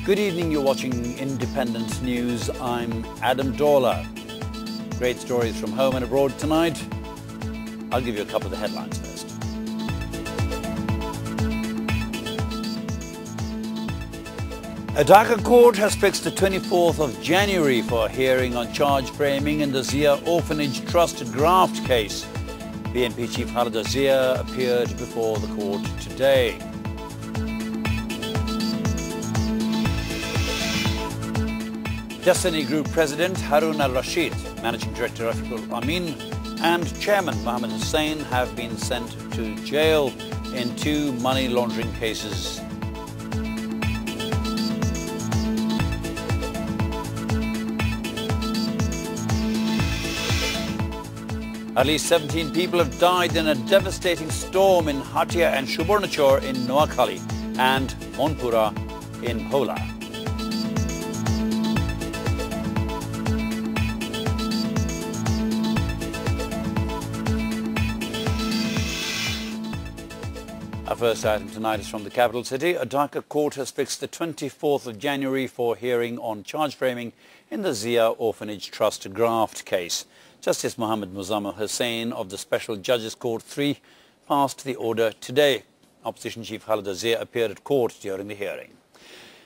Good evening, you're watching Independent News. I'm Adam Dawler. Great stories from home and abroad tonight. I'll give you a couple of the headlines first. A Dhaka court has fixed the 24th of January for a hearing on charge framing in the Zia Orphanage Trust graft case. BNP Chief Khaleda Zia appeared before the court today. Destiny Group President Harun al-Rashid, Managing Director Rafiqul Amin and Chairman Mohammed Hussain have been sent to jail in two money laundering cases. At least 17 people have died in a devastating storm in Hatia and Subarnachore in Noakhali and Monpura in Bhola. Our first item tonight is from the capital city. A Dhaka court has fixed the 24th of January for hearing on charge framing in the Zia Orphanage Trust graft case. Justice Mohammed Muzammil Hussain of the Special Judges Court 3 passed the order today. Opposition Chief Khaleda Zia appeared at court during the hearing.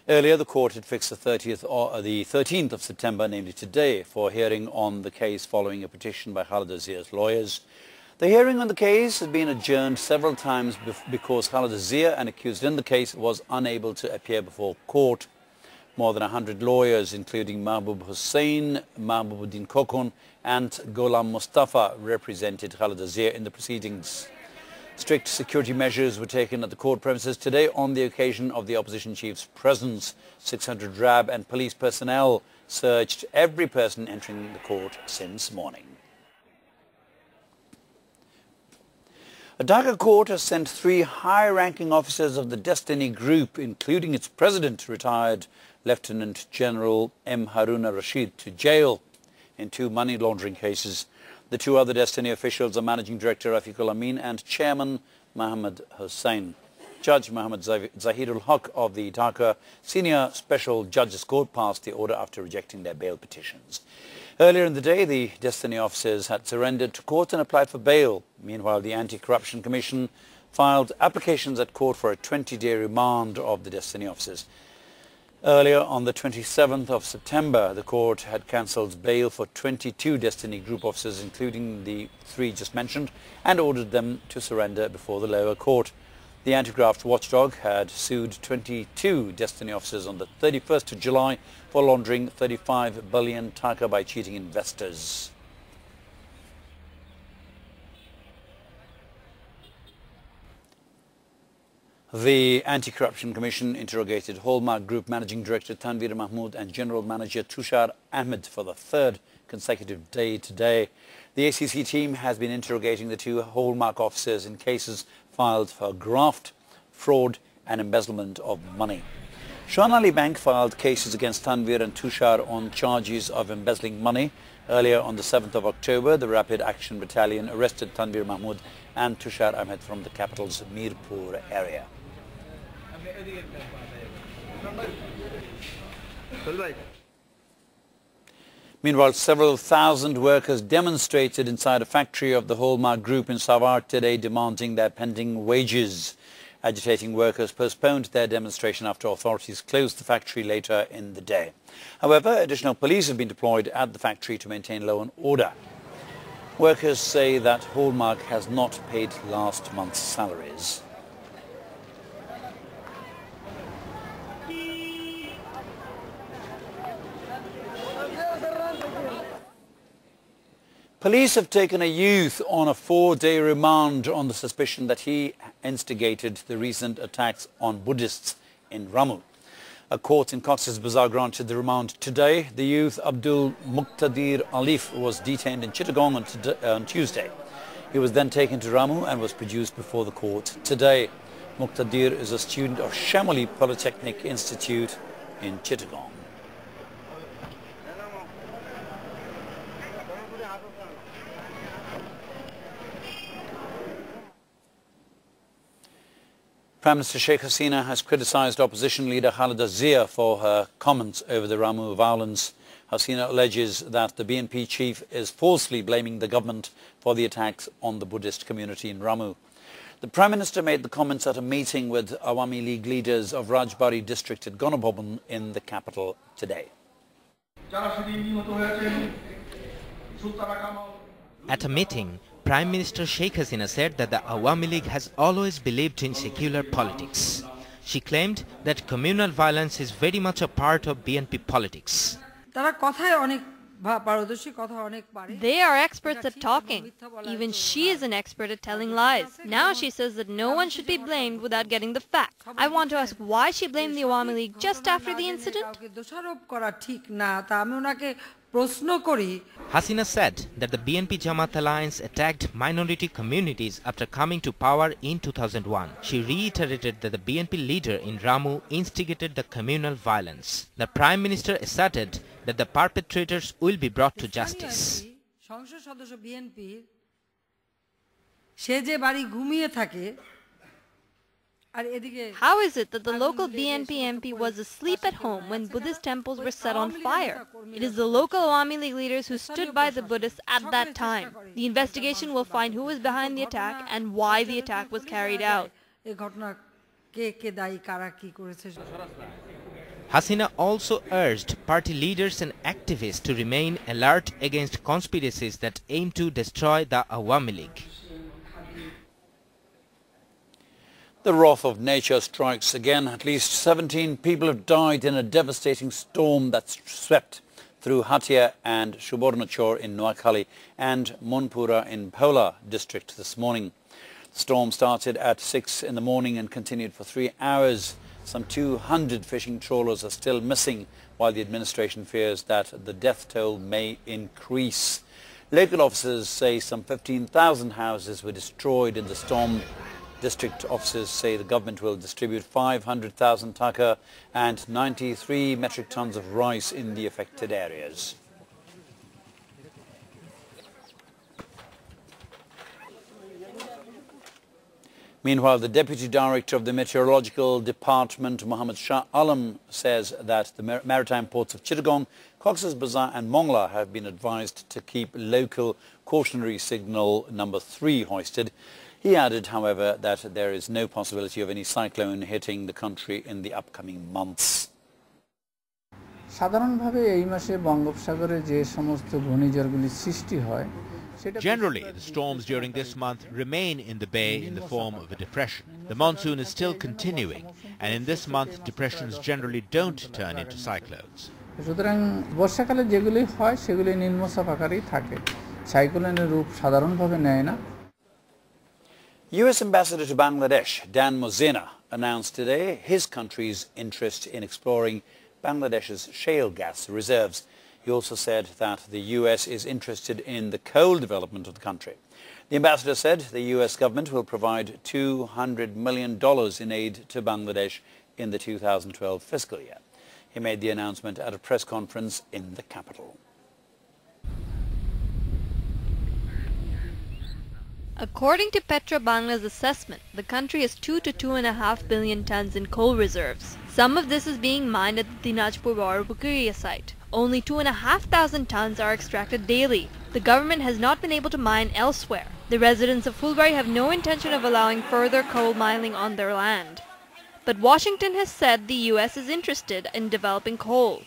Earlier, the court had fixed the 13th of September, namely today, for hearing on the case following a petition by Khaleda Zia's lawyers. The hearing on the case has been adjourned several times because Khaleda Zia, an accused in the case, was unable to appear before court. More than 100 lawyers, including Mahbub Hussain, Mahbubuddin Kokon and Gholam Mustafa, represented Khaleda Zia in the proceedings. Strict security measures were taken at the court premises today on the occasion of the opposition chief's presence. 600 RAB and police personnel searched every person entering the court since morning. A Dhaka court has sent three high-ranking officers of the Destiny Group, including its president, retired Lieutenant General M. Harun al-Rashid, to jail in two money laundering cases. The two other Destiny officials are Managing Director Rafiqul Amin and Chairman Mohammed Hussain. Judge Mohammed Zahidul Haq of the Dhaka Senior Special Judges Court passed the order after rejecting their bail petitions. Earlier in the day, the Destiny officers had surrendered to court and applied for bail. Meanwhile, the Anti-Corruption Commission filed applications at court for a 20-day remand of the Destiny officers. Earlier, on the 27th of September, the court had cancelled bail for 22 Destiny Group officers, including the three just mentioned, and ordered them to surrender before the lower court. The anti-graft watchdog had sued 22 Destiny officers on the 31st of July for laundering 35 billion taka by cheating investors. The Anti-Corruption Commission interrogated Hallmark Group Managing Director Tanveer Mahmood and General Manager Tushar Ahmed for the third consecutive day today. The ACC team has been interrogating the two Hallmark officers in cases filed for graft, fraud and embezzlement of money. Shan Ali Bank filed cases against Tanveer and Tushar on charges of embezzling money. Earlier on the 7th of October, the Rapid Action Battalion arrested Tanveer Mahmood and Tushar Ahmed from the capital's Mirpur area. Meanwhile, several thousand workers demonstrated inside a factory of the Hallmark Group in Savar today demanding their pending wages. Agitating workers postponed their demonstration after authorities closed the factory later in the day. However, additional police have been deployed at the factory to maintain law and order. Workers say that Hallmark has not paid last month's salaries. Police have taken a youth on a 4-day remand on the suspicion that he instigated the recent attacks on Buddhists in Ramu. A court in Cox's Bazar granted the remand today. The youth, Abdul Muqtadir Alif, was detained in Chittagong on Tuesday. He was then taken to Ramu and was produced before the court today. Muqtadir is a student of Shamoli Polytechnic Institute in Chittagong. Prime Minister Sheikh Hasina has criticised opposition leader Khaleda Zia for her comments over the Ramu violence. Hasina alleges that the BNP chief is falsely blaming the government for the attacks on the Buddhist community in Ramu. The Prime Minister made the comments at a meeting with Awami League leaders of Rajbari district at Gonobobon in the capital today. At a meeting, Prime Minister Sheikh Hasina said that the Awami League has always believed in secular politics. She claimed that communal violence is very much a part of BNP politics. They are experts at talking. Even she is an expert at telling lies. Now she says that no one should be blamed without getting the facts. I want to ask why she blamed the Awami League just after the incident. Hasina said that the BNP Jamaat alliance attacked minority communities after coming to power in 2001. She reiterated that the BNP leader in Ramu instigated the communal violence. The Prime Minister asserted that the perpetrators will be brought to justice. How is it that the local BNP MP was asleep at home when Buddhist temples were set on fire? It is the local Awami League leaders who stood by the Buddhists at that time. The investigation will find who was behind the attack and why the attack was carried out. Hasina also urged party leaders and activists to remain alert against conspiracies that aim to destroy the Awami League. The wrath of nature strikes again. At least 17 people have died in a devastating storm that swept through Hatia and Subornachor in Noakhali and Monpura in Bhola district this morning. The storm started at 6 in the morning and continued for 3 hours. Some 200 fishing trawlers are still missing, while the administration fears that the death toll may increase. Local officers say some 15,000 houses were destroyed in the storm. District officers say the government will distribute 500,000 taka and 93 metric tons of rice in the affected areas. Meanwhile, the Deputy Director of the Meteorological Department, Mohammed Shah Alam, says that the maritime ports of Chittagong, Cox's Bazar and Mongla have been advised to keep local cautionary signal number 3 hoisted. He added, however, that there is no possibility of any cyclone hitting the country in the upcoming months. Generally, the storms during this month remain in the bay in the form of a depression. The monsoon is still continuing, and in this month depressions generally don't turn into cyclones. U.S. Ambassador to Bangladesh, Dan Mozena, announced today his country's interest in exploring Bangladesh's shale gas reserves. He also said that the U.S. is interested in the coal development of the country. The ambassador said the U.S. government will provide $200 million in aid to Bangladesh in the 2012 fiscal year. He made the announcement at a press conference in the capital. According to Petrobangla's assessment, the country has 2 to 2.5 billion tons in coal reserves. Some of this is being mined at the Dinajpur Barapukuria site. Only 2,500 tons are extracted daily. The government has not been able to mine elsewhere. The residents of Fulbari have no intention of allowing further coal mining on their land. But Washington has said the U.S. is interested in developing coal.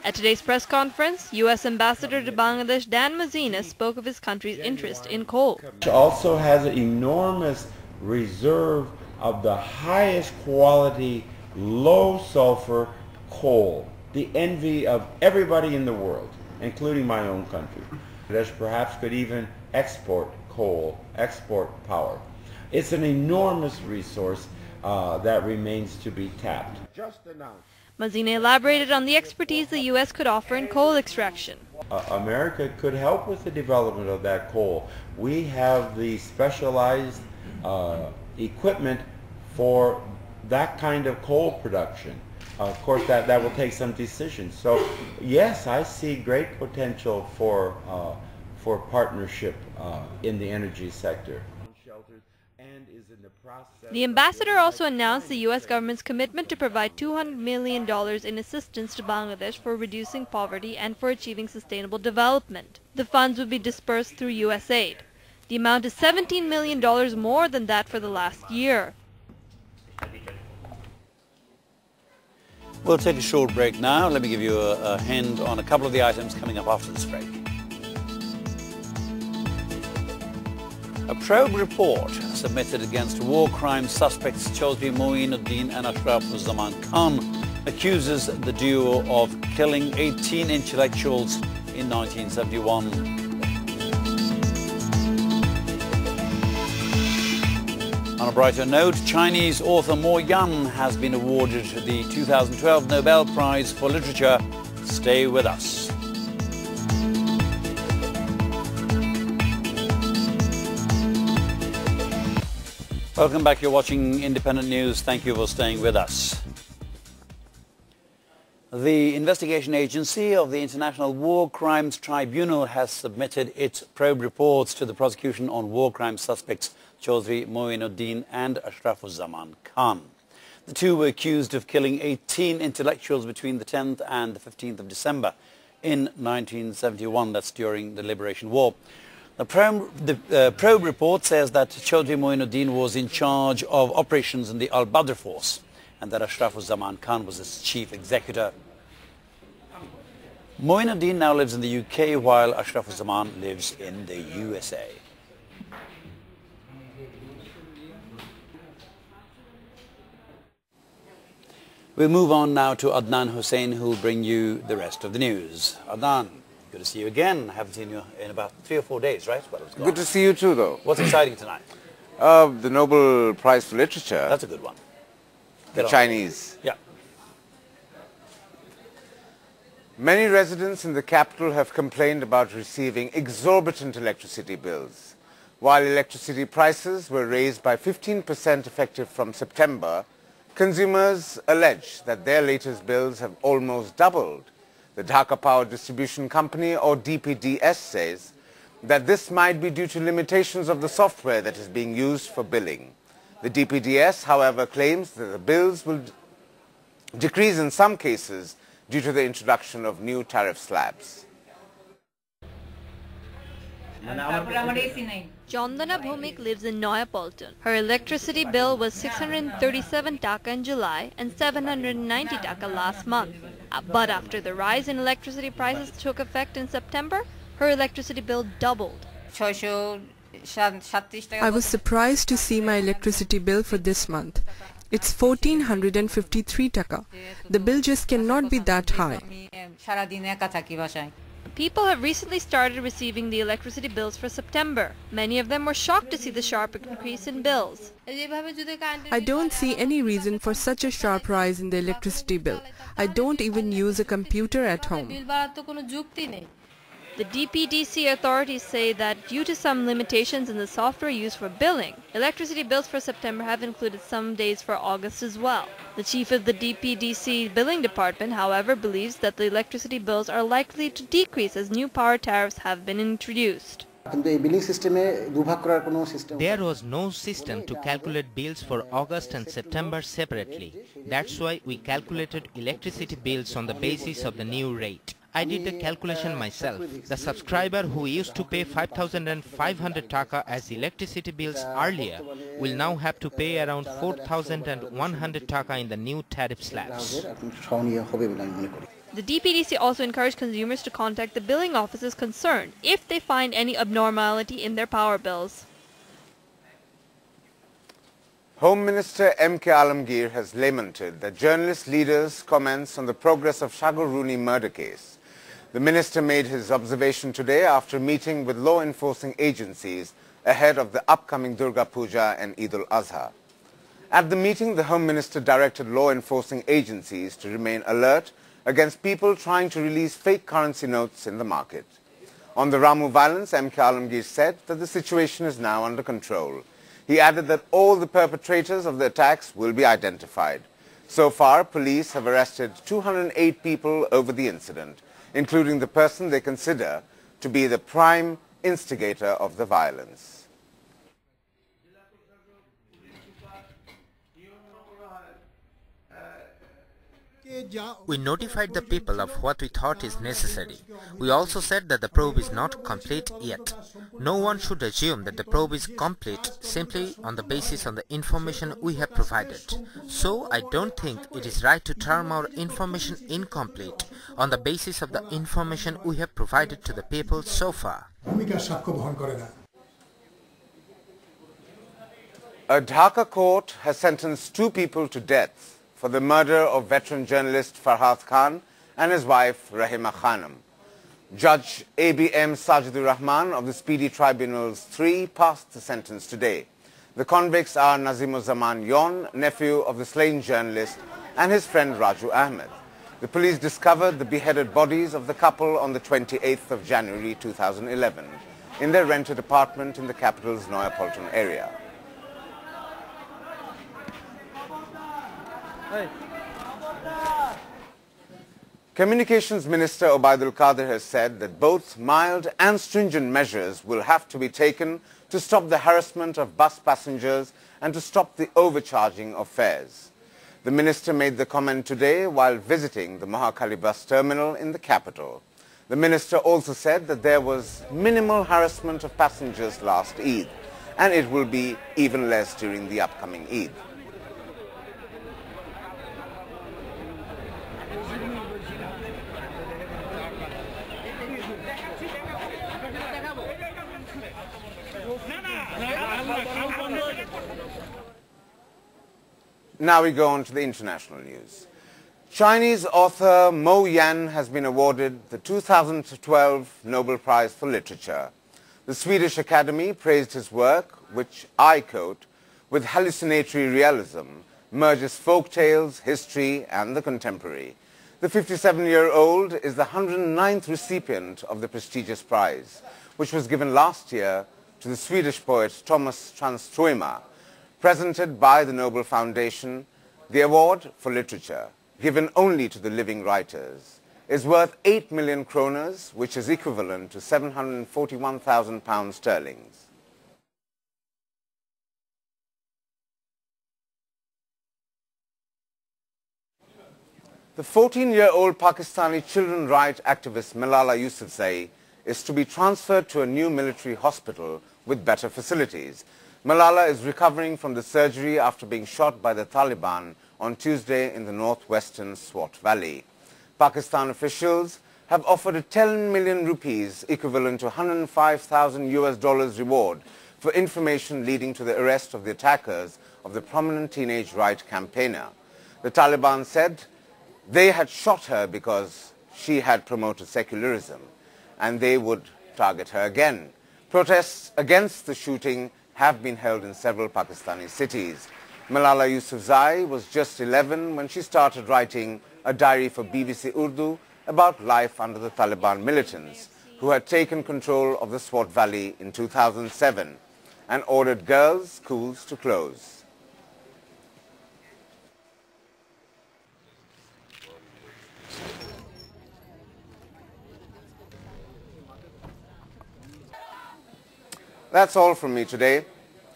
At today's press conference, U.S. Ambassador to Bangladesh Dan Mozena spoke of his country's interest in coal. It also has an enormous reserve of the highest quality, low sulfur coal, the envy of everybody in the world, including my own country. Bangladesh perhaps could even export coal, export power. It's an enormous resource that remains to be tapped. Just announced. Mozena elaborated on the expertise the U.S. could offer in coal extraction. America could help with the development of that coal. We have the specialized equipment for that kind of coal production. Of course, that will take some decisions. So, yes, I see great potential for for partnership in the energy sector. The ambassador also announced the U.S. government's commitment to provide $200 million in assistance to Bangladesh for reducing poverty and for achieving sustainable development. The funds would be dispersed through USAID. The amount is $17 million more than that for the last year. We'll take a short break now. Let me give you a hint on a couple of the items coming up after this break. A probe report submitted against war crime suspects Chaudhry Moinuddin and Ashrafuzzaman Khan accuses the duo of killing 18 intellectuals in 1971. On a brighter note, Chinese author Mo Yan has been awarded the 2012 Nobel Prize for Literature. Stay with us. Welcome back. You're watching Independent News. Thank you for staying with us. The investigation agency of the International War Crimes Tribunal has submitted its probe reports to the prosecution on war crime suspects Chaudhry Moinuddin and Ashrafuzzaman Khan. The two were accused of killing 18 intellectuals between the 10th and the 15th of December in 1971. That's during the Liberation War. The probe report says that Chaudhry Moinuddin was in charge of operations in the Al-Badr force and that Ashrafuzzaman Khan was its chief executor. Moinuddin now lives in the UK while Ashrafuzzaman lives in the USA. We'll move on now to Adnan Hussain, who will bring you the rest of the news. Adnan, good to see you again. I haven't seen you in about 3 or 4 days, right? Good to see you too, though. What's exciting tonight? The Nobel Prize for Literature. That's a good one. The Chinese. Yeah. Many residents in the capital have complained about receiving exorbitant electricity bills. While electricity prices were raised by 15% effective from September, consumers allege that their latest bills have almost doubled. The Dhaka Power Distribution Company, or DPDS, says that this might be due to limitations of the software that is being used for billing. The DPDS, however, claims that the bills will decrease in some cases due to the introduction of new tariff slabs. Chandana Bhumik lives in Noyapolton. Her electricity bill was 637 taka in July and 790 taka last month. But after the rise in electricity prices took effect in September, her electricity bill doubled. I was surprised to see my electricity bill for this month. It's 1453 taka. The bill just cannot be that high. People have recently started receiving the electricity bills for September. Many of them were shocked to see the sharp increase in bills. I don't see any reason for such a sharp rise in the electricity bill. I don't even use a computer at home. The DPDC authorities say that due to some limitations in the software used for billing, electricity bills for September have included some days for August as well. The chief of the DPDC billing department, however, believes that the electricity bills are likely to decrease as new power tariffs have been introduced. There was no system to calculate bills for August and September separately. That's why we calculated electricity bills on the basis of the new rate. I did the calculation myself. The subscriber who used to pay 5,500 taka as electricity bills earlier will now have to pay around 4,100 taka in the new tariff slabs. The DPDC also encouraged consumers to contact the billing offices concerned if they find any abnormality in their power bills. Home Minister M.K. Alamgir has lamented the journalist leader's comments on the progress of Sagar Rooney murder case. The minister made his observation today after meeting with law enforcing agencies ahead of the upcoming Durga Puja and Eid al-Azha. At the meeting, the Home Minister directed law enforcing agencies to remain alert against people trying to release fake currency notes in the market. On the Ramu violence, M.K. Alamgir said that the situation is now under control. He added that all the perpetrators of the attacks will be identified. So far, police have arrested 208 people over the incident, including the person they consider to be the prime instigator of the violence. We notified the people of what we thought is necessary. We also said that the probe is not complete yet. No one should assume that the probe is complete simply on the basis of the information we have provided. So I don't think it is right to term our information incomplete on the basis of the information we have provided to the people so far. A Dhaka court has sentenced 2 people to death for the murder of veteran journalist Farhad Khan and his wife Rahima Khanum. Judge ABM Sajidur Rahman of the Speedy Tribunals 3 passed the sentence today. The convicts are Nazimuzzaman Yon, nephew of the slain journalist, and his friend Raju Ahmed. The police discovered the beheaded bodies of the couple on the 28th of January 2011 in their rented apartment in the capital's Noyapolitan area. Communications Minister Obaidul Qadir has said that both mild and stringent measures will have to be taken to stop the harassment of bus passengers and to stop the overcharging of fares. The minister made the comment today while visiting the Mahakali bus terminal in the capital. The minister also said that there was minimal harassment of passengers last Eid, and it will be even less during the upcoming Eid. Now we go on to the international news. Chinese author Mo Yan has been awarded the 2012 Nobel Prize for Literature. The Swedish Academy praised his work, which, I quote, with hallucinatory realism, merges folk tales, history and the contemporary. The 57-year-old is the 109th recipient of the prestigious prize, which was given last year to the Swedish poet Thomas Tranströmer. Presented by the Nobel Foundation, the award for literature, given only to the living writers, is worth 8 million kroners, which is equivalent to 741,000 pounds sterling. The 14-year-old Pakistani children rights activist Malala Yousafzai is to be transferred to a new military hospital with better facilities. Malala is recovering from the surgery after being shot by the Taliban on Tuesday in the northwestern Swat Valley. Pakistan officials have offered a 10 million rupees, equivalent to $105,000 reward for information leading to the arrest of the attackers of the prominent teenage right campaigner. The Taliban said they had shot her because she had promoted secularism, and they would target her again. Protests against the shooting have been held in several Pakistani cities. Malala Yousafzai was just 11 when she started writing a diary for BBC Urdu about life under the Taliban militants, who had taken control of the Swat Valley in 2007 and ordered girls' schools to close. That's all from me today.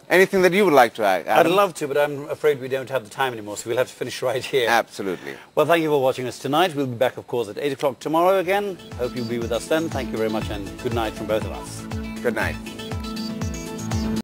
Anything that you would like to add, Adam? I'd love to, but I'm afraid we don't have the time anymore, so we'll have to finish right here. Absolutely. Well, thank you for watching us tonight. We'll be back, of course, at 8 o'clock tomorrow again. Hope you'll be with us then. Thank you very much, and good night from both of us. Good night.